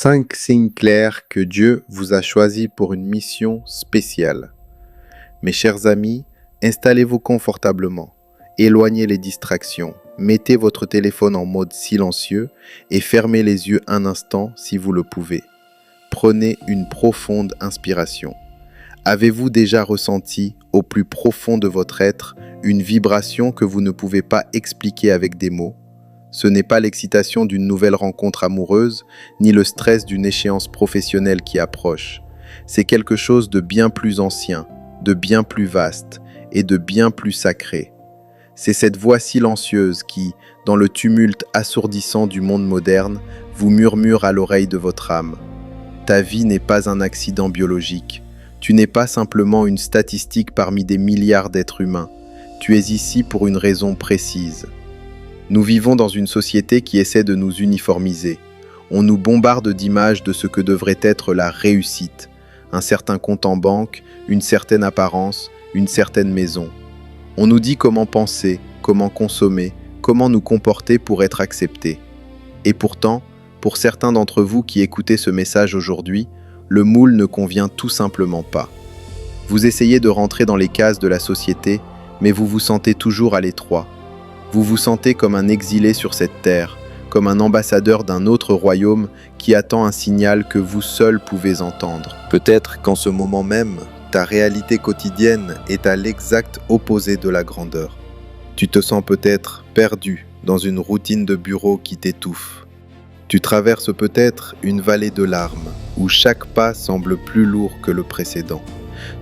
5 signes clairs que Dieu vous a choisis pour une mission spéciale. Mes chers amis, installez-vous confortablement, éloignez les distractions, mettez votre téléphone en mode silencieux et fermez les yeux un instant si vous le pouvez. Prenez une profonde inspiration. Avez-vous déjà ressenti au plus profond de votre être une vibration que vous ne pouvez pas expliquer avec des mots ? Ce n'est pas l'excitation d'une nouvelle rencontre amoureuse, ni le stress d'une échéance professionnelle qui approche. C'est quelque chose de bien plus ancien, de bien plus vaste et de bien plus sacré. C'est cette voix silencieuse qui, dans le tumulte assourdissant du monde moderne, vous murmure à l'oreille de votre âme. Ta vie n'est pas un accident biologique. Tu n'es pas simplement une statistique parmi des milliards d'êtres humains. Tu es ici pour une raison précise. Nous vivons dans une société qui essaie de nous uniformiser. On nous bombarde d'images de ce que devrait être la réussite. Un certain compte en banque, une certaine apparence, une certaine maison. On nous dit comment penser, comment consommer, comment nous comporter pour être acceptés. Et pourtant, pour certains d'entre vous qui écoutez ce message aujourd'hui, le moule ne convient tout simplement pas. Vous essayez de rentrer dans les cases de la société, mais vous vous sentez toujours à l'étroit. Vous vous sentez comme un exilé sur cette terre, comme un ambassadeur d'un autre royaume qui attend un signal que vous seul pouvez entendre. Peut-être qu'en ce moment même, ta réalité quotidienne est à l'exact opposé de la grandeur. Tu te sens peut-être perdu dans une routine de bureau qui t'étouffe. Tu traverses peut-être une vallée de larmes où chaque pas semble plus lourd que le précédent.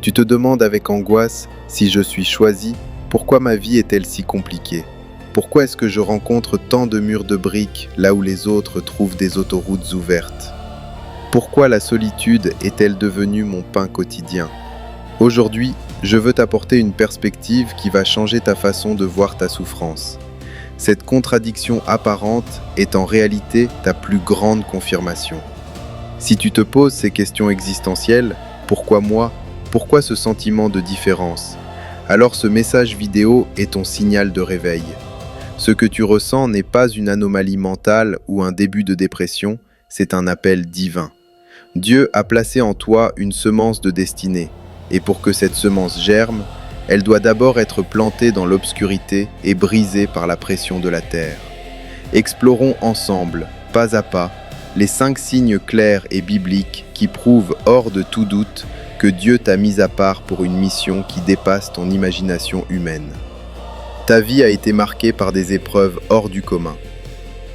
Tu te demandes avec angoisse si je suis choisi, pourquoi ma vie est-elle si compliquée ? Pourquoi est-ce que je rencontre tant de murs de briques là où les autres trouvent des autoroutes ouvertes ? Pourquoi la solitude est-elle devenue mon pain quotidien ? Aujourd'hui, je veux t'apporter une perspective qui va changer ta façon de voir ta souffrance. Cette contradiction apparente est en réalité ta plus grande confirmation. Si tu te poses ces questions existentielles, pourquoi moi ? Pourquoi ce sentiment de différence ? Alors ce message vidéo est ton signal de réveil. Ce que tu ressens n'est pas une anomalie mentale ou un début de dépression, c'est un appel divin. Dieu a placé en toi une semence de destinée, et pour que cette semence germe, elle doit d'abord être plantée dans l'obscurité et brisée par la pression de la terre. Explorons ensemble, pas à pas, les 5 signes clairs et bibliques qui prouvent hors de tout doute que Dieu t'a mis à part pour une mission qui dépasse ton imagination humaine. Ta vie a été marquée par des épreuves hors du commun.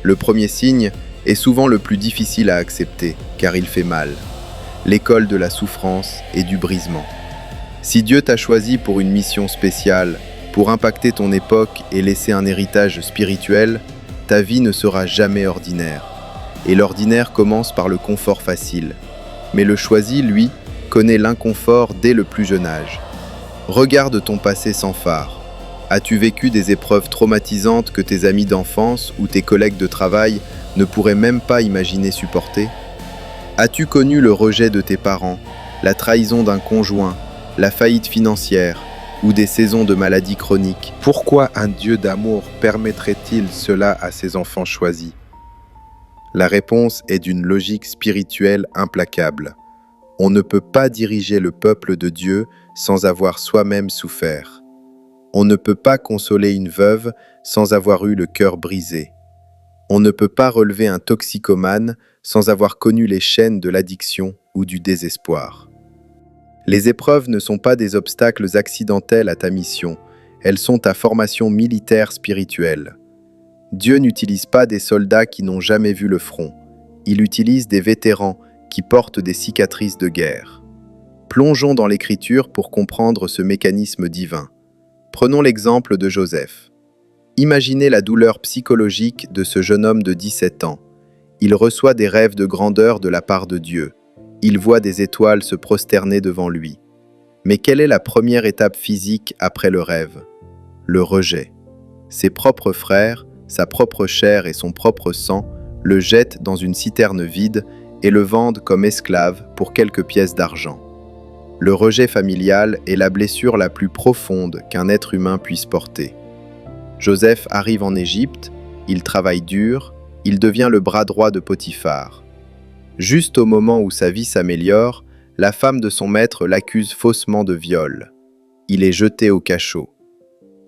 Le premier signe est souvent le plus difficile à accepter, car il fait mal. L'école de la souffrance et du brisement. Si Dieu t'a choisi pour une mission spéciale, pour impacter ton époque et laisser un héritage spirituel, ta vie ne sera jamais ordinaire. Et l'ordinaire commence par le confort facile. Mais le choisi, lui, connaît l'inconfort dès le plus jeune âge. Regarde ton passé sans phare. As-tu vécu des épreuves traumatisantes que tes amis d'enfance ou tes collègues de travail ne pourraient même pas imaginer supporter ? As-tu connu le rejet de tes parents, la trahison d'un conjoint, la faillite financière ou des saisons de maladies chroniques ? Pourquoi un Dieu d'amour permettrait-il cela à ses enfants choisis ? La réponse est d'une logique spirituelle implacable. On ne peut pas diriger le peuple de Dieu sans avoir soi-même souffert. On ne peut pas consoler une veuve sans avoir eu le cœur brisé. On ne peut pas relever un toxicomane sans avoir connu les chaînes de l'addiction ou du désespoir. Les épreuves ne sont pas des obstacles accidentels à ta mission, elles sont ta formation militaire spirituelle. Dieu n'utilise pas des soldats qui n'ont jamais vu le front, il utilise des vétérans qui portent des cicatrices de guerre. Plongeons dans l'Écriture pour comprendre ce mécanisme divin. Prenons l'exemple de Joseph. Imaginez la douleur psychologique de ce jeune homme de 17 ans. Il reçoit des rêves de grandeur de la part de Dieu. Il voit des étoiles se prosterner devant lui. Mais quelle est la première étape physique après le rêve ? Le rejet. Ses propres frères, sa propre chair et son propre sang le jettent dans une citerne vide et le vendent comme esclave pour quelques pièces d'argent. Le rejet familial est la blessure la plus profonde qu'un être humain puisse porter. Joseph arrive en Égypte, il travaille dur, il devient le bras droit de Potiphar. Juste au moment où sa vie s'améliore, la femme de son maître l'accuse faussement de viol. Il est jeté au cachot.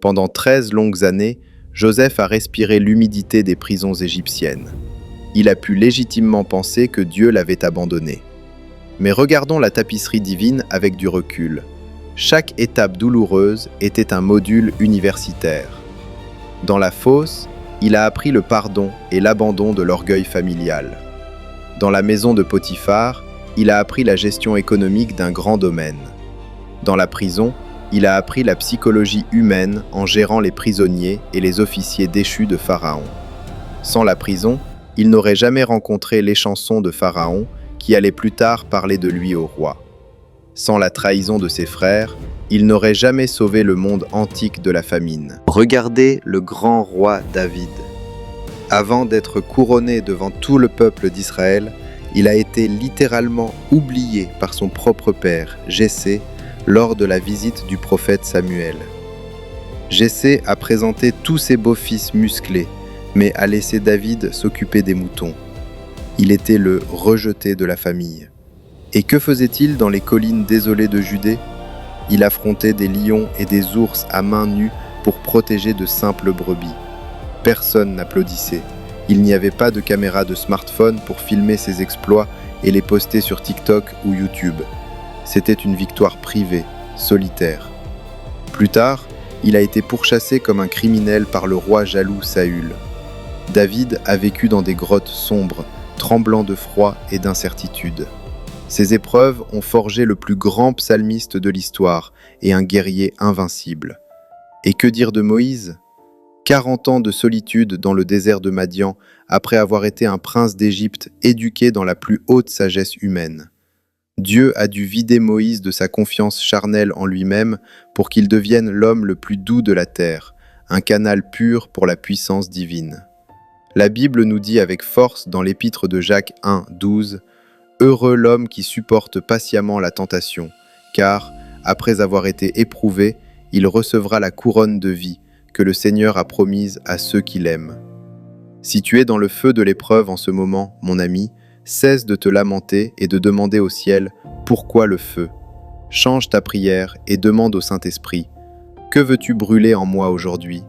Pendant 13 longues années, Joseph a respiré l'humidité des prisons égyptiennes. Il a pu légitimement penser que Dieu l'avait abandonné. Mais regardons la tapisserie divine avec du recul. Chaque étape douloureuse était un module universitaire. Dans la fosse, il a appris le pardon et l'abandon de l'orgueil familial. Dans la maison de Potiphar, il a appris la gestion économique d'un grand domaine. Dans la prison, il a appris la psychologie humaine en gérant les prisonniers et les officiers déchus de Pharaon. Sans la prison, il n'aurait jamais rencontré l'échanson de Pharaon qui allait plus tard parler de lui au roi. Sans la trahison de ses frères, il n'aurait jamais sauvé le monde antique de la famine. Regardez le grand roi David. Avant d'être couronné devant tout le peuple d'Israël, il a été littéralement oublié par son propre père, Jessé, lors de la visite du prophète Samuel. Jessé a présenté tous ses beaux-fils musclés, mais a laissé David s'occuper des moutons. Il était le rejeté de la famille. Et que faisait-il dans les collines désolées de Judée ? Il affrontait des lions et des ours à main nue pour protéger de simples brebis. Personne n'applaudissait. Il n'y avait pas de caméra de smartphone pour filmer ses exploits et les poster sur TikTok ou YouTube. C'était une victoire privée, solitaire. Plus tard, il a été pourchassé comme un criminel par le roi jaloux Saül. David a vécu dans des grottes sombres, tremblant de froid et d'incertitude. Ces épreuves ont forgé le plus grand psalmiste de l'histoire et un guerrier invincible. Et que dire de Moïse ? 40 ans de solitude dans le désert de Madian, après avoir été un prince d'Égypte éduqué dans la plus haute sagesse humaine. Dieu a dû vider Moïse de sa confiance charnelle en lui-même pour qu'il devienne l'homme le plus doux de la terre, un canal pur pour la puissance divine. La Bible nous dit avec force dans l'épître de Jacques 1, 12 « Heureux l'homme qui supporte patiemment la tentation, car, après avoir été éprouvé, il recevra la couronne de vie que le Seigneur a promise à ceux qui l'aiment. » Si tu es dans le feu de l'épreuve en ce moment, mon ami, cesse de te lamenter et de demander au ciel « Pourquoi le feu ?» Change ta prière et demande au Saint-Esprit « Que veux-tu brûler en moi aujourd'hui ?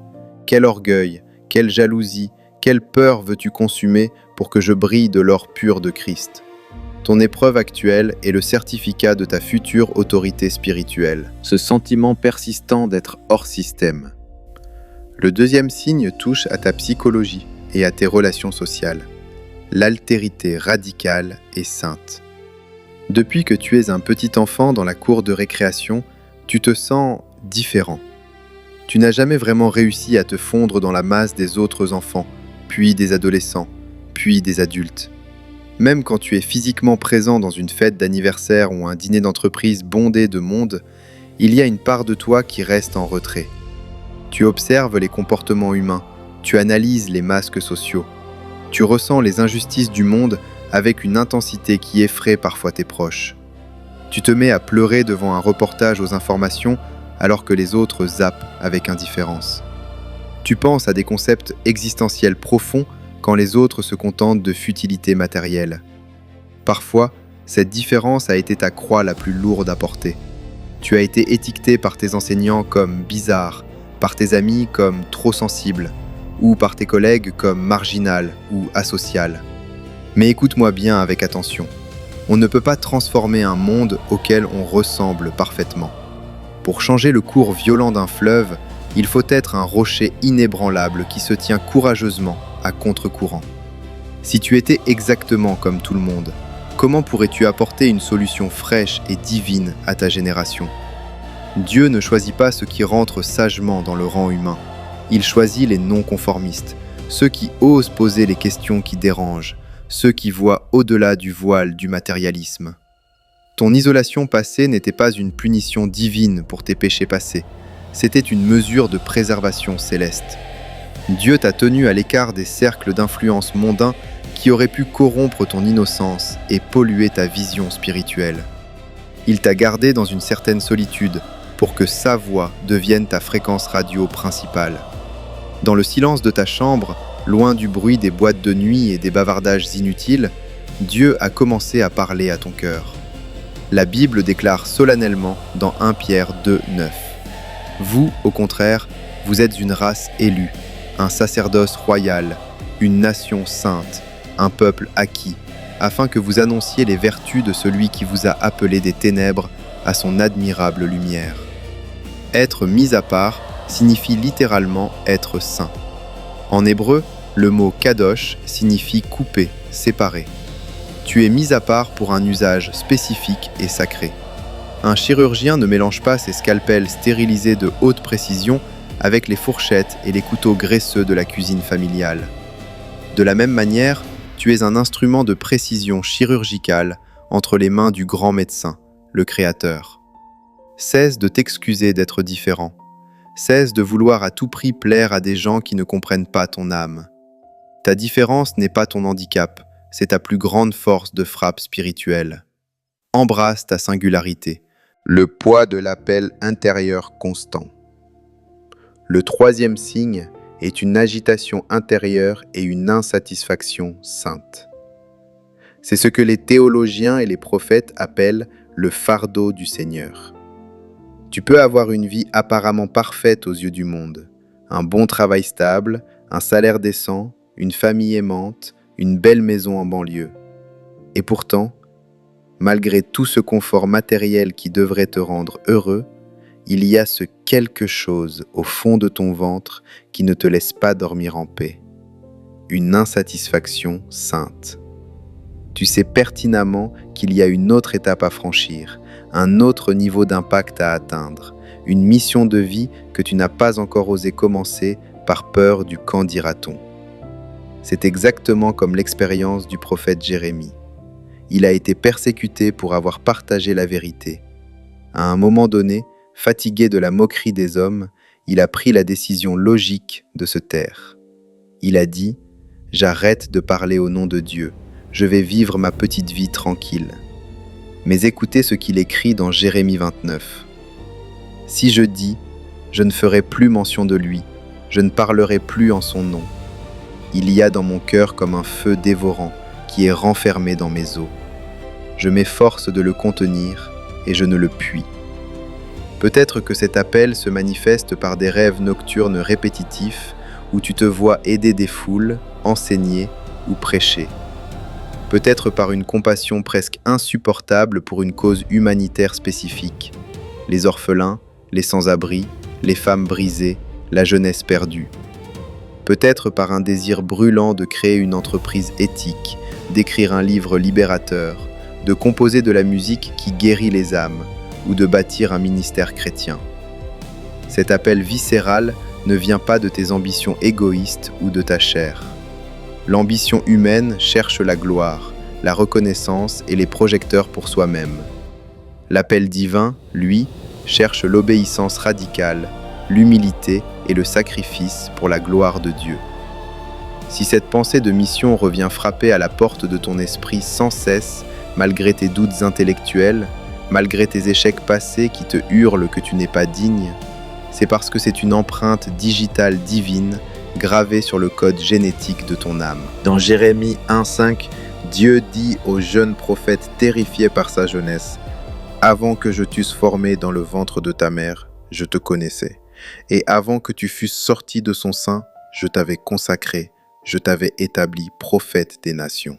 Quel orgueil, quelle jalousie, quelle peur veux-tu consumer pour que je brille de l'or pur de Christ ?» Ton épreuve actuelle est le certificat de ta future autorité spirituelle, ce sentiment persistant d'être hors système. Le deuxième signe touche à ta psychologie et à tes relations sociales. L'altérité radicale et sainte. Depuis que tu es un petit enfant dans la cour de récréation, tu te sens différent. Tu n'as jamais vraiment réussi à te fondre dans la masse des autres enfants, puis des adolescents, puis des adultes. Même quand tu es physiquement présent dans une fête d'anniversaire ou un dîner d'entreprise bondé de monde, il y a une part de toi qui reste en retrait. Tu observes les comportements humains, tu analyses les masques sociaux. Tu ressens les injustices du monde avec une intensité qui effraie parfois tes proches. Tu te mets à pleurer devant un reportage aux informations alors que les autres zappent avec indifférence. Tu penses à des concepts existentiels profonds quand les autres se contentent de futilités matérielles. Parfois, cette différence a été ta croix la plus lourde à porter. Tu as été étiqueté par tes enseignants comme bizarre, par tes amis comme trop sensible, ou par tes collègues comme marginal ou asocial. Mais écoute-moi bien avec attention. On ne peut pas transformer un monde auquel on ressemble parfaitement. Pour changer le cours violent d'un fleuve, il faut être un rocher inébranlable qui se tient courageusement à contre-courant. Si tu étais exactement comme tout le monde, comment pourrais-tu apporter une solution fraîche et divine à ta génération ? Dieu ne choisit pas ceux qui rentrent sagement dans le rang humain. Il choisit les non-conformistes, ceux qui osent poser les questions qui dérangent, ceux qui voient au-delà du voile du matérialisme. Ton isolation passée n'était pas une punition divine pour tes péchés passés, c'était une mesure de préservation céleste. Dieu t'a tenu à l'écart des cercles d'influence mondains qui auraient pu corrompre ton innocence et polluer ta vision spirituelle. Il t'a gardé dans une certaine solitude pour que sa voix devienne ta fréquence radio principale. Dans le silence de ta chambre, loin du bruit des boîtes de nuit et des bavardages inutiles, Dieu a commencé à parler à ton cœur. La Bible déclare solennellement dans 1 Pierre 2, 9. Vous, au contraire, vous êtes une race élue, un sacerdoce royal, une nation sainte, un peuple acquis, afin que vous annonciez les vertus de celui qui vous a appelé des ténèbres à son admirable lumière. Être mis à part signifie littéralement être saint. En hébreu, le mot kadosh signifie couper, séparer. Tu es mis à part pour un usage spécifique et sacré. Un chirurgien ne mélange pas ses scalpels stérilisés de haute précision avec les fourchettes et les couteaux graisseux de la cuisine familiale. De la même manière, tu es un instrument de précision chirurgicale entre les mains du grand médecin, le Créateur. Cesse de t'excuser d'être différent. Cesse de vouloir à tout prix plaire à des gens qui ne comprennent pas ton âme. Ta différence n'est pas ton handicap, c'est ta plus grande force de frappe spirituelle. Embrasse ta singularité. Le poids de l'appel intérieur constant. Le troisième signe est une agitation intérieure et une insatisfaction sainte. C'est ce que les théologiens et les prophètes appellent le fardeau du Seigneur. Tu peux avoir une vie apparemment parfaite aux yeux du monde, un bon travail stable, un salaire décent, une famille aimante, une belle maison en banlieue. Et pourtant, malgré tout ce confort matériel qui devrait te rendre heureux, il y a ce quelque chose au fond de ton ventre qui ne te laisse pas dormir en paix. Une insatisfaction sainte. Tu sais pertinemment qu'il y a une autre étape à franchir, un autre niveau d'impact à atteindre, une mission de vie que tu n'as pas encore osé commencer par peur du qu'en dira-t-on. C'est exactement comme l'expérience du prophète Jérémie. Il a été persécuté pour avoir partagé la vérité. À un moment donné, fatigué de la moquerie des hommes, il a pris la décision logique de se taire. Il a dit « J'arrête de parler au nom de Dieu, je vais vivre ma petite vie tranquille. » Mais écoutez ce qu'il écrit dans Jérémie 29. « Si je dis « Je ne ferai plus mention de lui, je ne parlerai plus en son nom. Il y a dans mon cœur comme un feu dévorant qui est renfermé dans mes os. Je m'efforce de le contenir et je ne le puis. » Peut-être que cet appel se manifeste par des rêves nocturnes répétitifs où tu te vois aider des foules, enseigner ou prêcher. Peut-être par une compassion presque insupportable pour une cause humanitaire spécifique. Les orphelins, les sans-abri, les femmes brisées, la jeunesse perdue. Peut-être par un désir brûlant de créer une entreprise éthique, d'écrire un livre libérateur, de composer de la musique qui guérit les âmes, ou de bâtir un ministère chrétien. Cet appel viscéral ne vient pas de tes ambitions égoïstes ou de ta chair. L'ambition humaine cherche la gloire, la reconnaissance et les projecteurs pour soi-même. L'appel divin, lui, cherche l'obéissance radicale, l'humilité et le sacrifice pour la gloire de Dieu. Si cette pensée de mission revient frapper à la porte de ton esprit sans cesse, malgré tes doutes intellectuels, malgré tes échecs passés qui te hurlent que tu n'es pas digne, c'est parce que c'est une empreinte digitale divine gravée sur le code génétique de ton âme. Dans Jérémie 1,5, Dieu dit au jeune prophète terrifié par sa jeunesse « Avant que je t'eusse formé dans le ventre de ta mère, je te connaissais. Et avant que tu fusses sorti de son sein, je t'avais consacré, je t'avais établi prophète des nations. »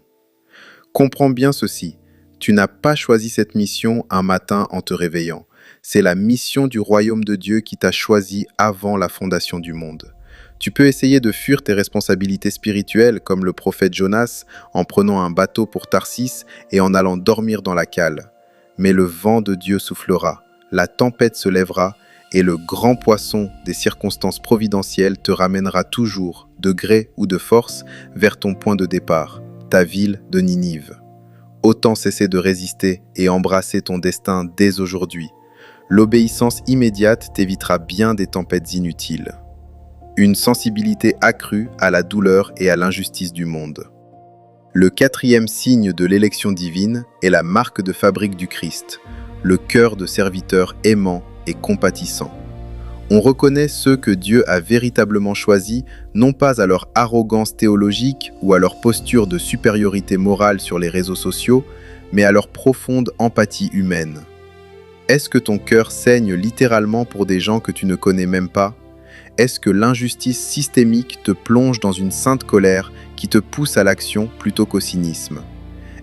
Comprends bien ceci. Tu n'as pas choisi cette mission un matin en te réveillant. C'est la mission du royaume de Dieu qui t'a choisi avant la fondation du monde. Tu peux essayer de fuir tes responsabilités spirituelles comme le prophète Jonas en prenant un bateau pour Tarsis et en allant dormir dans la cale. Mais le vent de Dieu soufflera, la tempête se lèvera et le grand poisson des circonstances providentielles te ramènera toujours, de gré ou de force, vers ton point de départ, ta ville de Ninive. Autant cesser de résister et embrasser ton destin dès aujourd'hui. L'obéissance immédiate t'évitera bien des tempêtes inutiles. Une sensibilité accrue à la douleur et à l'injustice du monde. Le quatrième signe de l'élection divine est la marque de fabrique du Christ, le cœur de serviteur aimant et compatissant. On reconnaît ceux que Dieu a véritablement choisis, non pas à leur arrogance théologique ou à leur posture de supériorité morale sur les réseaux sociaux, mais à leur profonde empathie humaine. Est-ce que ton cœur saigne littéralement pour des gens que tu ne connais même pas? Est-ce que l'injustice systémique te plonge dans une sainte colère qui te pousse à l'action plutôt qu'au cynisme?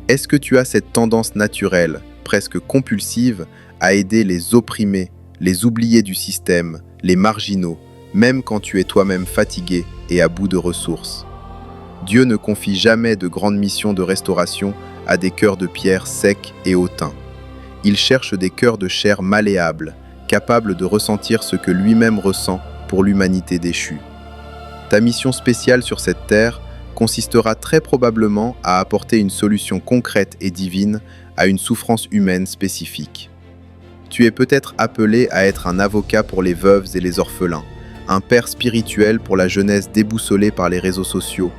Est-ce que tu as cette tendance naturelle, presque compulsive, à aider les opprimés, les oubliés du système, les marginaux, même quand tu es toi-même fatigué et à bout de ressources? Dieu ne confie jamais de grandes missions de restauration à des cœurs de pierre secs et hautains. Il cherche des cœurs de chair malléables, capables de ressentir ce que lui-même ressent pour l'humanité déchue. Ta mission spéciale sur cette terre consistera très probablement à apporter une solution concrète et divine à une souffrance humaine spécifique. Tu es peut-être appelé à être un avocat pour les veuves et les orphelins, un père spirituel pour la jeunesse déboussolée par les réseaux sociaux,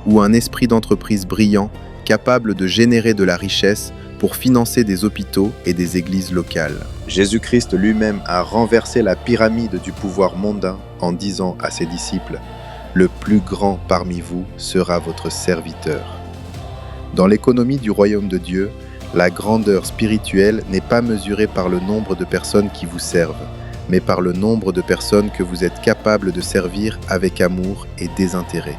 ou un esprit d'entreprise brillant capable de générer de la richesse pour financer des hôpitaux et des églises locales. Jésus-Christ lui-même a renversé la pyramide du pouvoir mondain en disant à ses disciples « Le plus grand parmi vous sera votre serviteur ». Dans l'économie du royaume de Dieu, la grandeur spirituelle n'est pas mesurée par le nombre de personnes qui vous servent, mais par le nombre de personnes que vous êtes capable de servir avec amour et désintérêt.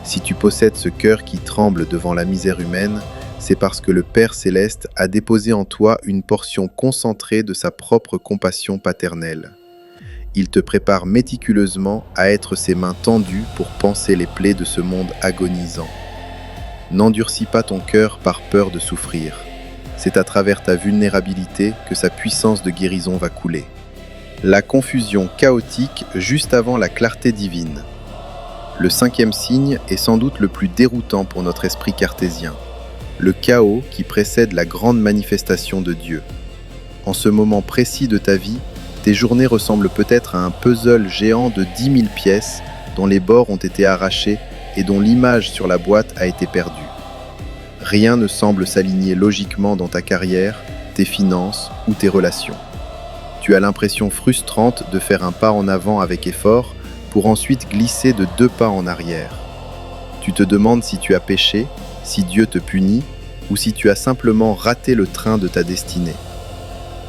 Si tu possèdes ce cœur qui tremble devant la misère humaine, c'est parce que le Père Céleste a déposé en toi une portion concentrée de sa propre compassion paternelle. Il te prépare méticuleusement à être ses mains tendues pour panser les plaies de ce monde agonisant. N'endurcis pas ton cœur par peur de souffrir. C'est à travers ta vulnérabilité que sa puissance de guérison va couler. La confusion chaotique juste avant la clarté divine. Le 5e signe est sans doute le plus déroutant pour notre esprit cartésien. Le chaos qui précède la grande manifestation de Dieu. En ce moment précis de ta vie, tes journées ressemblent peut-être à un puzzle géant de 10 000 pièces dont les bords ont été arrachés et dont l'image sur la boîte a été perdue. Rien ne semble s'aligner logiquement dans ta carrière, tes finances ou tes relations. Tu as l'impression frustrante de faire un pas en avant avec effort pour ensuite glisser de 2 pas en arrière. Tu te demandes si tu as péché, si Dieu te punit, ou si tu as simplement raté le train de ta destinée.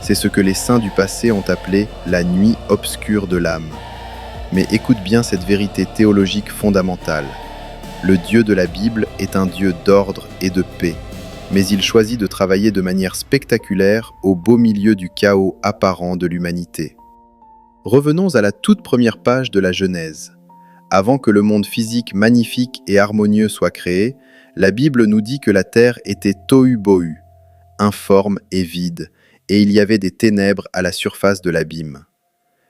C'est ce que les saints du passé ont appelé la nuit obscure de l'âme. Mais écoute bien cette vérité théologique fondamentale. Le Dieu de la Bible est un Dieu d'ordre et de paix, mais il choisit de travailler de manière spectaculaire au beau milieu du chaos apparent de l'humanité. Revenons à la toute première page de la Genèse. Avant que le monde physique magnifique et harmonieux soit créé, la Bible nous dit que la terre était tohu-bohu, informe et vide, et il y avait des ténèbres à la surface de l'abîme.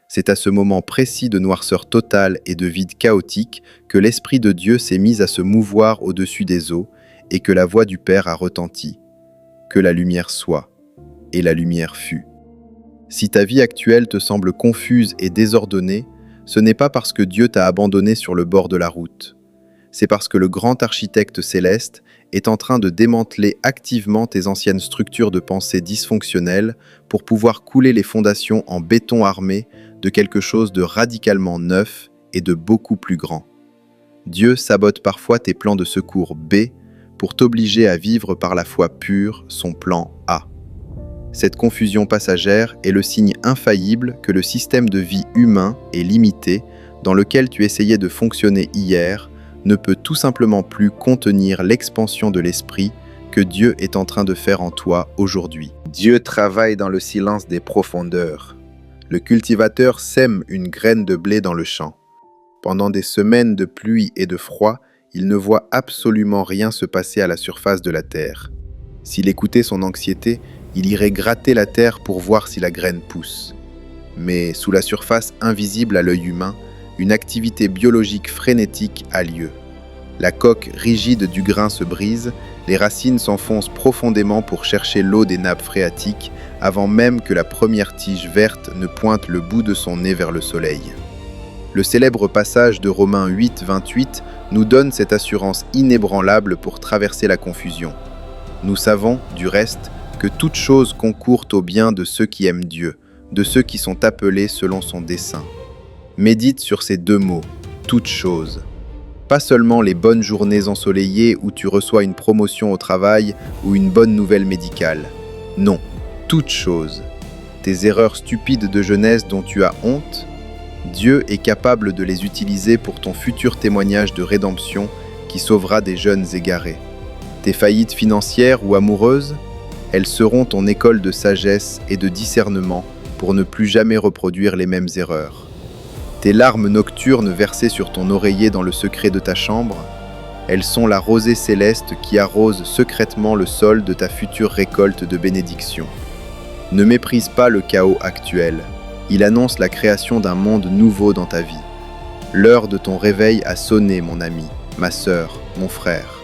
C'est à ce moment précis de noirceur totale et de vide chaotique que l'Esprit de Dieu s'est mis à se mouvoir au-dessus des eaux et que la voix du Père a retenti. Que la lumière soit, et la lumière fut. Si ta vie actuelle te semble confuse et désordonnée, ce n'est pas parce que Dieu t'a abandonné sur le bord de la route. C'est parce que le grand architecte céleste est en train de démanteler activement tes anciennes structures de pensée dysfonctionnelles pour pouvoir couler les fondations en béton armé de quelque chose de radicalement neuf et de beaucoup plus grand. Dieu sabote parfois tes plans de secours B pour t'obliger à vivre par la foi pure son plan A. Cette confusion passagère est le signe infaillible que le système de vie humain et limité dans lequel tu essayais de fonctionner hier ne peut tout simplement plus contenir l'expansion de l'esprit que Dieu est en train de faire en toi aujourd'hui. Dieu travaille dans le silence des profondeurs. Le cultivateur sème une graine de blé dans le champ. Pendant des semaines de pluie et de froid, il ne voit absolument rien se passer à la surface de la terre. S'il écoutait son anxiété, il irait gratter la terre pour voir si la graine pousse. Mais sous la surface invisible à l'œil humain, une activité biologique frénétique a lieu. La coque rigide du grain se brise, les racines s'enfoncent profondément pour chercher l'eau des nappes phréatiques avant même que la première tige verte ne pointe le bout de son nez vers le soleil. Le célèbre passage de Romains 8, 28 nous donne cette assurance inébranlable pour traverser la confusion. Nous savons, du reste, que toute chose concourt au bien de ceux qui aiment Dieu, de ceux qui sont appelés selon son dessein. Médite sur ces deux mots, toutes choses. Pas seulement les bonnes journées ensoleillées où tu reçois une promotion au travail ou une bonne nouvelle médicale. Non, toutes choses. Tes erreurs stupides de jeunesse dont tu as honte, Dieu est capable de les utiliser pour ton futur témoignage de rédemption qui sauvera des jeunes égarés. Tes faillites financières ou amoureuses, elles seront ton école de sagesse et de discernement pour ne plus jamais reproduire les mêmes erreurs. Tes larmes nocturnes versées sur ton oreiller dans le secret de ta chambre, elles sont la rosée céleste qui arrose secrètement le sol de ta future récolte de bénédictions. Ne méprise pas le chaos actuel. Il annonce la création d'un monde nouveau dans ta vie. L'heure de ton réveil a sonné, mon ami, ma sœur, mon frère.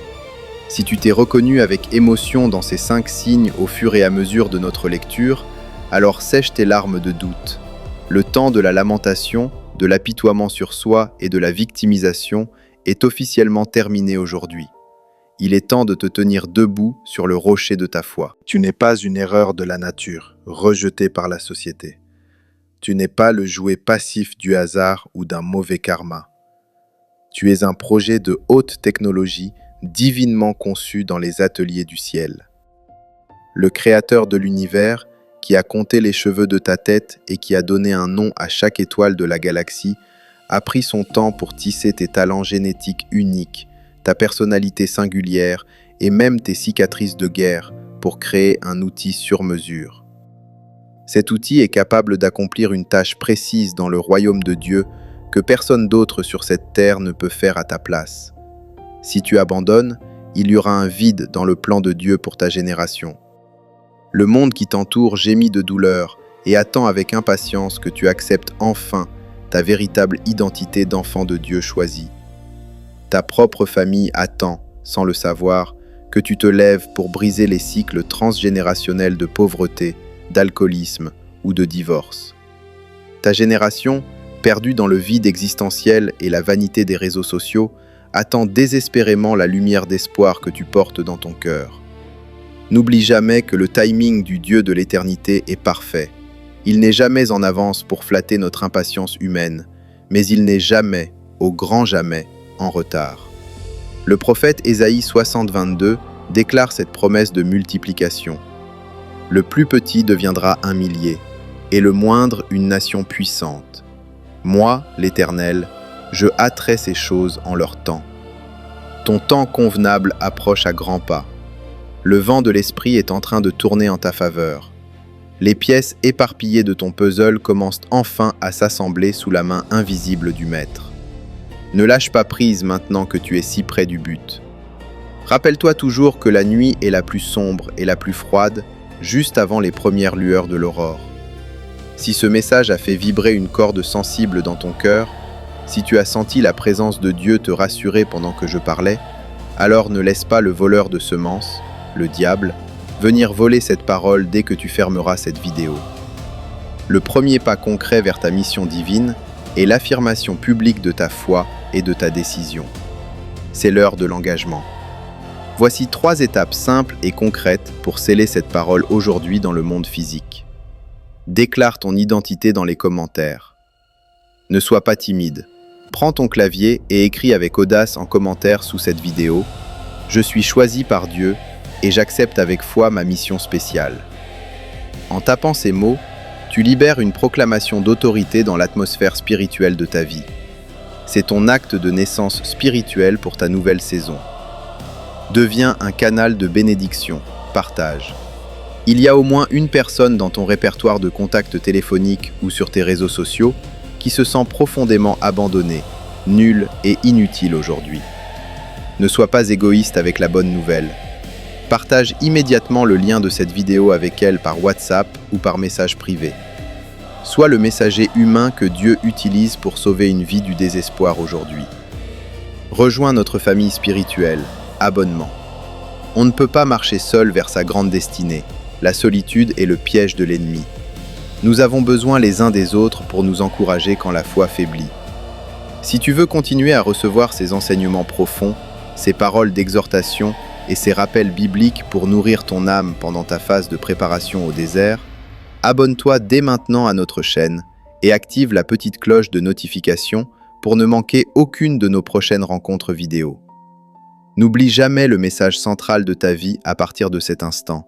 Si tu t'es reconnu avec émotion dans ces 5 signes au fur et à mesure de notre lecture, alors sèche tes larmes de doute. Le temps de la lamentation, de l'apitoiement sur soi et de la victimisation est officiellement terminé aujourd'hui. Il est temps de te tenir debout sur le rocher de ta foi. Tu n'es pas une erreur de la nature, rejetée par la société. Tu n'es pas le jouet passif du hasard ou d'un mauvais karma. Tu es un projet de haute technologie divinement conçu dans les ateliers du ciel. Le Créateur de l'univers, qui a compté les cheveux de ta tête et qui a donné un nom à chaque étoile de la galaxie, a pris son temps pour tisser tes talents génétiques uniques, ta personnalité singulière et même tes cicatrices de guerre pour créer un outil sur mesure. Cet outil est capable d'accomplir une tâche précise dans le royaume de Dieu que personne d'autre sur cette terre ne peut faire à ta place. Si tu abandonnes, il y aura un vide dans le plan de Dieu pour ta génération. Le monde qui t'entoure gémit de douleur et attend avec impatience que tu acceptes enfin ta véritable identité d'enfant de Dieu choisi. Ta propre famille attend, sans le savoir, que tu te lèves pour briser les cycles transgénérationnels de pauvreté, d'alcoolisme ou de divorce. Ta génération, perdue dans le vide existentiel et la vanité des réseaux sociaux, attend désespérément la lumière d'espoir que tu portes dans ton cœur. N'oublie jamais que le timing du Dieu de l'éternité est parfait. Il n'est jamais en avance pour flatter notre impatience humaine, mais il n'est jamais, au grand jamais, en retard. Le prophète Ésaïe 60:22 déclare cette promesse de multiplication. Le plus petit deviendra un millier, et le moindre une nation puissante. Moi, l'Éternel, je hâterai ces choses en leur temps. Ton temps convenable approche à grands pas. Le vent de l'esprit est en train de tourner en ta faveur. Les pièces éparpillées de ton puzzle commencent enfin à s'assembler sous la main invisible du Maître. Ne lâche pas prise maintenant que tu es si près du but. Rappelle-toi toujours que la nuit est la plus sombre et la plus froide, juste avant les premières lueurs de l'aurore. Si ce message a fait vibrer une corde sensible dans ton cœur, si tu as senti la présence de Dieu te rassurer pendant que je parlais, alors ne laisse pas le voleur de semences, le diable, venir voler cette parole dès que tu fermeras cette vidéo. Le premier pas concret vers ta mission divine est l'affirmation publique de ta foi et de ta décision. C'est l'heure de l'engagement. Voici 3 étapes simples et concrètes pour sceller cette parole aujourd'hui dans le monde physique. Déclare ton identité dans les commentaires. Ne sois pas timide. Prends ton clavier et écris avec audace en commentaire sous cette vidéo « Je suis choisi par Dieu et j'accepte avec foi ma mission spéciale ». En tapant ces mots, tu libères une proclamation d'autorité dans l'atmosphère spirituelle de ta vie. C'est ton acte de naissance spirituelle pour ta nouvelle saison. Deviens un canal de bénédiction, partage. Il y a au moins une personne dans ton répertoire de contacts téléphoniques ou sur tes réseaux sociaux qui se sent profondément abandonnée, nulle et inutile aujourd'hui. Ne sois pas égoïste avec la bonne nouvelle. Partage immédiatement le lien de cette vidéo avec elle par WhatsApp ou par message privé. Sois le messager humain que Dieu utilise pour sauver une vie du désespoir aujourd'hui. Rejoins notre famille spirituelle. Abonnement. On ne peut pas marcher seul vers sa grande destinée. La solitude est le piège de l'ennemi. Nous avons besoin les uns des autres pour nous encourager quand la foi faiblit. Si tu veux continuer à recevoir ces enseignements profonds, ces paroles d'exhortation et ces rappels bibliques pour nourrir ton âme pendant ta phase de préparation au désert, abonne-toi dès maintenant à notre chaîne et active la petite cloche de notification pour ne manquer aucune de nos prochaines rencontres vidéo. N'oublie jamais le message central de ta vie à partir de cet instant.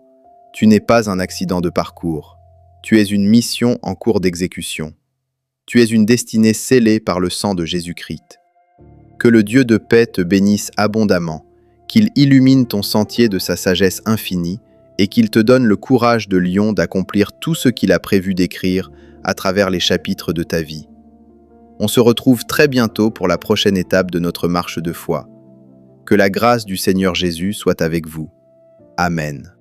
Tu n'es pas un accident de parcours. Tu es une mission en cours d'exécution. Tu es une destinée scellée par le sang de Jésus-Christ. Que le Dieu de paix te bénisse abondamment, qu'il illumine ton sentier de sa sagesse infinie et qu'il te donne le courage de lion d'accomplir tout ce qu'il a prévu d'écrire à travers les chapitres de ta vie. On se retrouve très bientôt pour la prochaine étape de notre marche de foi. Que la grâce du Seigneur Jésus soit avec vous. Amen.